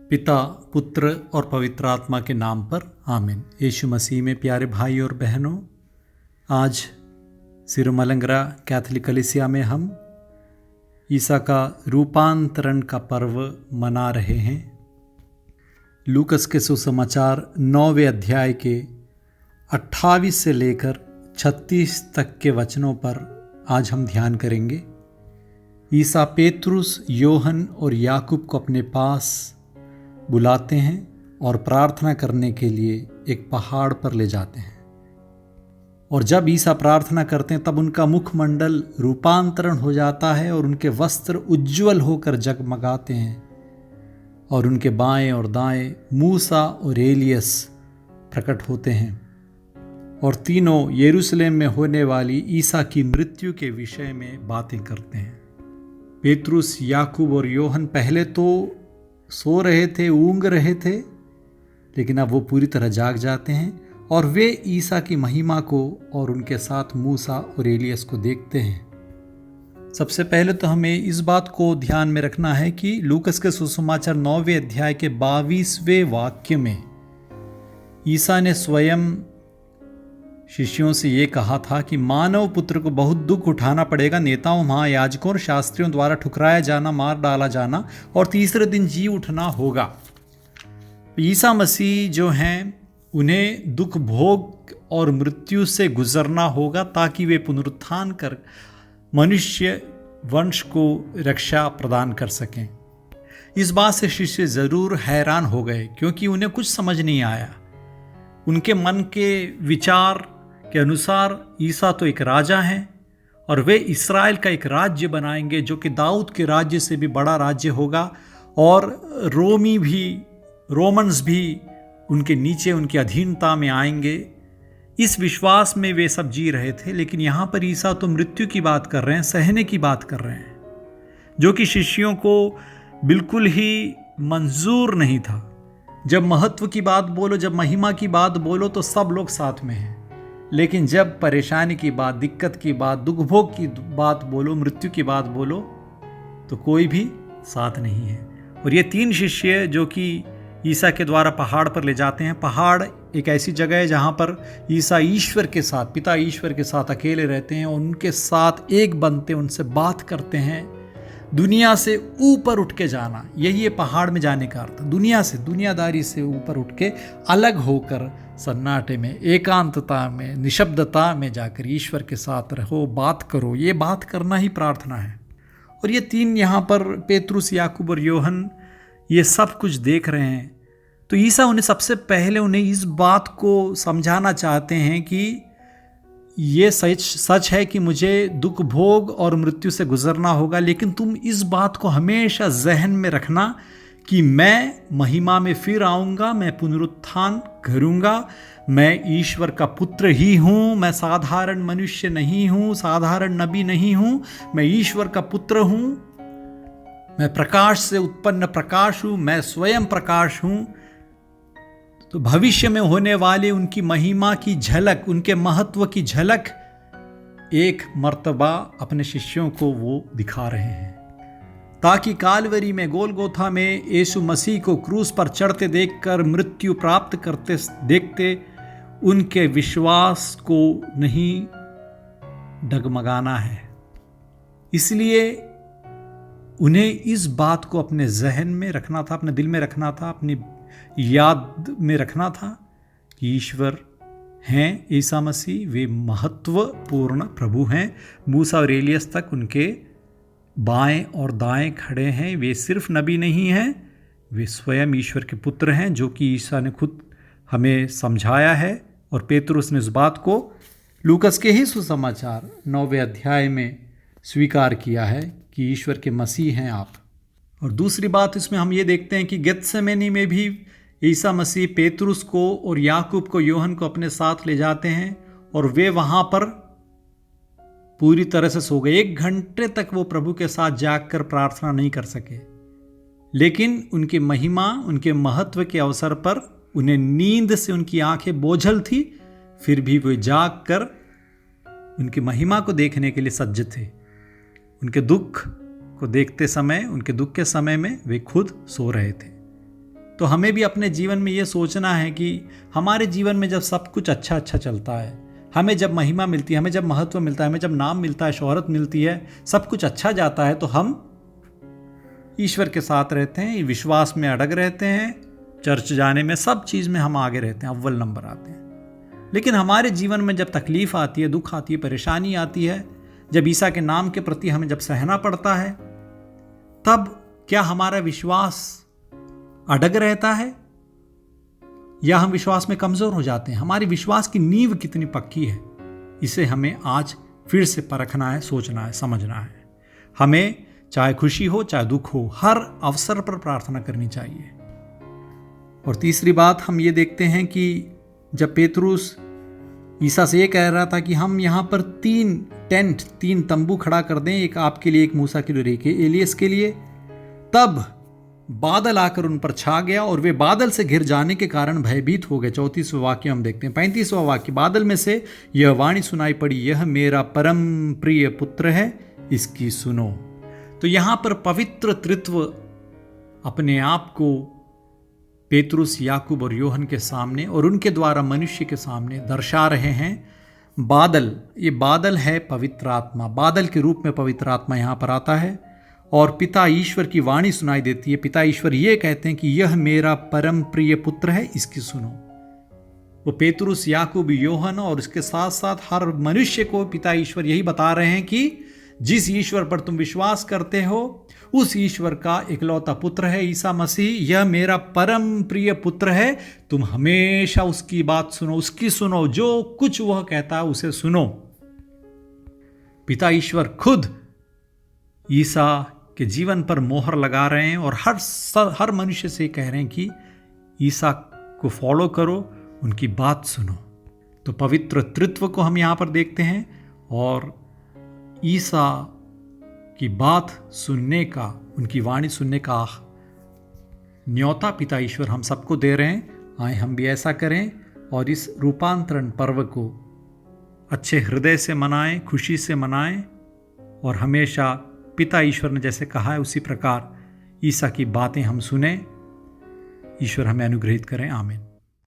पिता, पुत्र और पवित्र आत्मा के नाम पर आमीन। यीशु मसीह में प्यारे भाई और बहनों, आज सिरुमलंगरा कैथोलिक कलीसिया में हम ईसा का रूपांतरण का पर्व मना रहे हैं। लूकस के सुसमाचार 9वें अध्याय के 28 से लेकर 36 तक के वचनों पर आज हम ध्यान करेंगे। ईसा पेतरुस, योहन और याकूब को अपने पास बुलाते हैं और प्रार्थना करने के लिए एक पहाड़ पर ले जाते हैं। और जब ईसा प्रार्थना करते हैं तब उनका मुखमंडल रूपांतरण हो जाता है और उनके वस्त्र उज्ज्वल होकर जगमगाते हैं और उनके बाएं और दाएं मूसा और एलियस प्रकट होते हैं और तीनों यरूशलेम में होने वाली ईसा की मृत्यु के विषय में बातें करते हैं। पेतरुस, याकूब और योहन पहले तो सो रहे थे, ऊँग रहे थे, लेकिन अब वो पूरी तरह जाग जाते हैं और वे ईसा की महिमा को और उनके साथ मूसा और एलियस को देखते हैं। सबसे पहले तो हमें इस बात को ध्यान में रखना है कि लूकस के सुसमाचार 9वें अध्याय के 22वें वाक्य में ईसा ने स्वयं शिष्यों से ये कहा था कि मानव पुत्र को बहुत दुख उठाना पड़ेगा, नेताओं, महायाजकों और शास्त्रियों द्वारा ठुकराया जाना, मार डाला जाना और तीसरे दिन जी उठना होगा। ईसा मसीह जो हैं उन्हें दुख भोग और मृत्यु से गुजरना होगा ताकि वे पुनरुत्थान कर मनुष्य वंश को रक्षा प्रदान कर सकें। इस बात से शिष्य ज़रूर हैरान हो गए क्योंकि उन्हें कुछ समझ नहीं आया। उनके मन के विचार के अनुसार ईसा तो एक राजा हैं और वे इस्राएल का एक राज्य बनाएंगे जो कि दाऊद के राज्य से भी बड़ा राज्य होगा और रोमन्स भी उनके नीचे, उनकी अधीनता में आएंगे। इस विश्वास में वे सब जी रहे थे। लेकिन यहाँ पर ईसा तो मृत्यु की बात कर रहे हैं, सहने की बात कर रहे हैं, जो कि शिष्यों को बिल्कुल ही मंजूर नहीं था। जब महत्व की बात बोलो, जब महिमा की बात बोलो तो सब लोग साथ में हैं, लेकिन जब परेशानी की बात, दिक्कत की बात, दुख भोग की बात बोलो, मृत्यु की बात बोलो तो कोई भी साथ नहीं है। और ये तीन शिष्य जो कि ईसा के द्वारा पहाड़ पर ले जाते हैं। पहाड़ एक ऐसी जगह है जहाँ पर ईसा ईश्वर के साथ, पिता ईश्वर के साथ अकेले रहते हैं और उनके साथ एक बनते, उनसे बात करते हैं। दुनिया से ऊपर उठ के जाना, यही है पहाड़ में जाने का अर्थ। दुनिया से, दुनियादारी से ऊपर उठ के अलग होकर सन्नाटे में, एकांतता में, निशब्दता में जाकर ईश्वर के साथ रहो, बात करो। ये बात करना ही प्रार्थना है। और ये तीन यहाँ पर पेतरुस, याकूब और योहन ये सब कुछ देख रहे हैं। तो ईसा उन्हें सबसे पहले उन्हें इस बात को समझाना चाहते हैं कि ये सच है कि मुझे दुख भोग और मृत्यु से गुजरना होगा, लेकिन तुम इस बात को हमेशा जहन में रखना कि मैं महिमा में फिर आऊँगा, मैं पुनरुत्थान करूँगा, मैं ईश्वर का पुत्र ही हूँ, मैं साधारण मनुष्य नहीं हूँ, साधारण नबी नहीं हूँ, मैं ईश्वर का पुत्र हूँ, मैं प्रकाश से उत्पन्न प्रकाश हूँ, मैं स्वयं प्रकाश हूँ। तो भविष्य में होने वाले उनकी महिमा की झलक, उनके महत्व की झलक एक मर्तबा अपने शिष्यों को वो दिखा रहे हैं, ताकि कालवरी में, गोलगोथा में यीशु मसीह को क्रूस पर चढ़ते देखकर मृत्यु प्राप्त करते देखते उनके विश्वास को नहीं डगमगाना है। इसलिए उन्हें इस बात को अपने जहन में रखना था, अपने दिल में रखना था, अपनी याद में रखना था कि ईश्वर हैं ईसा मसीह, वे महत्वपूर्ण प्रभु हैं। मूसा और एलियस तक उनके बाएं और दाएं खड़े हैं। वे सिर्फ नबी नहीं हैं, वे स्वयं ईश्वर के पुत्र हैं, जो कि ईसा ने खुद हमें समझाया है। और पेतरुस ने इस बात को लूकस के ही सुसमाचार 9वें अध्याय में स्वीकार किया है कि ईश्वर के मसीह हैं आप। और दूसरी बात इसमें हम ये देखते हैं कि गेत्सेमनी में भी ईसा मसीह पेतरुस को और याकूब को, योहन को अपने साथ ले जाते हैं और वे वहाँ पर पूरी तरह से सो गए। 1 घंटे तक वो प्रभु के साथ जागकर प्रार्थना नहीं कर सके, लेकिन उनकी महिमा, उनके महत्व के अवसर पर उन्हें नींद से उनकी आंखें बोझल थी, फिर भी वे जागकर उनकी महिमा को देखने के लिए सज्ज थे। उनके दुख को देखते समय, उनके दुख के समय में वे खुद सो रहे थे। तो हमें भी अपने जीवन में ये सोचना है कि हमारे जीवन में जब सब कुछ अच्छा अच्छा चलता है, हमें जब महिमा मिलती है, हमें जब महत्व मिलता है, हमें जब नाम मिलता है, शोहरत मिलती है, सब कुछ अच्छा जाता है, तो हम ईश्वर के साथ रहते हैं, विश्वास में अड़ग रहते हैं, चर्च जाने में, सब चीज़ में हम आगे रहते हैं, अव्वल नंबर आते हैं। लेकिन हमारे जीवन में जब तकलीफ आती है, दुख आती है, परेशानी आती है, जब ईसा के नाम के प्रति हमें जब सहना पड़ता है, तब क्या हमारा विश्वास अड़ग रहता है या हम विश्वास में कमज़ोर हो जाते हैं? हमारी विश्वास की नींव कितनी पक्की है, इसे हमें आज फिर से परखना है, सोचना है, समझना है। हमें चाहे खुशी हो चाहे दुख हो, हर अवसर पर प्रार्थना करनी चाहिए। और तीसरी बात हम ये देखते हैं कि जब पेतरुस ईसा से ये कह रहा था कि हम यहाँ पर 3 तंबू खड़ा कर दें, एक आपके लिए, एक मूसा के लिए, एक एलियस के लिए, तब बादल आकर उन पर छा गया और वे बादल से घिर जाने के कारण भयभीत हो गए। 34वां वाक्य हम देखते हैं। 35वां वाक्य, बादल में से यह वाणी सुनाई पड़ी, यह मेरा परम प्रिय पुत्र है, इसकी सुनो। तो यहां पर पवित्र त्रित्व अपने आप को पेतरुस, याकूब और योहन के सामने और उनके द्वारा मनुष्य के सामने दर्शा रहे हैं। बादल, ये बादल है पवित्र आत्मा, बादल के रूप में पवित्र आत्मा यहां पर आता है और पिता ईश्वर की वाणी सुनाई देती है। पिता ईश्वर ये कहते हैं कि यह मेरा परम प्रिय पुत्र है, इसकी सुनो। वो पेतरुस, याकूब, योहन और इसके साथ साथ हर मनुष्य को पिता ईश्वर यही बता रहे हैं कि जिस ईश्वर पर तुम विश्वास करते हो, उस ईश्वर का इकलौता पुत्र है ईसा मसीह, यह मेरा परम प्रिय पुत्र है, तुम हमेशा उसकी बात सुनो, उसकी सुनो, जो कुछ वह कहता है उसे सुनो। पिता ईश्वर खुद ईसा के जीवन पर मोहर लगा रहे हैं और हर मनुष्य से कह रहे हैं कि ईसा को फॉलो करो, उनकी बात सुनो। तो पवित्र त्रित्व को हम यहाँ पर देखते हैं और ईसा की बात सुनने का, उनकी वाणी सुनने का न्योता पिता ईश्वर हम सबको दे रहे हैं। आए हम भी ऐसा करें और इस रूपांतरण पर्व को अच्छे हृदय से मनाएं, खुशी से मनाएं और हमेशा पिता ईश्वर ने जैसे कहा है उसी प्रकार ईसा की बातें हम सुने। ईश्वर हमें अनुग्रहित करें। आमीन।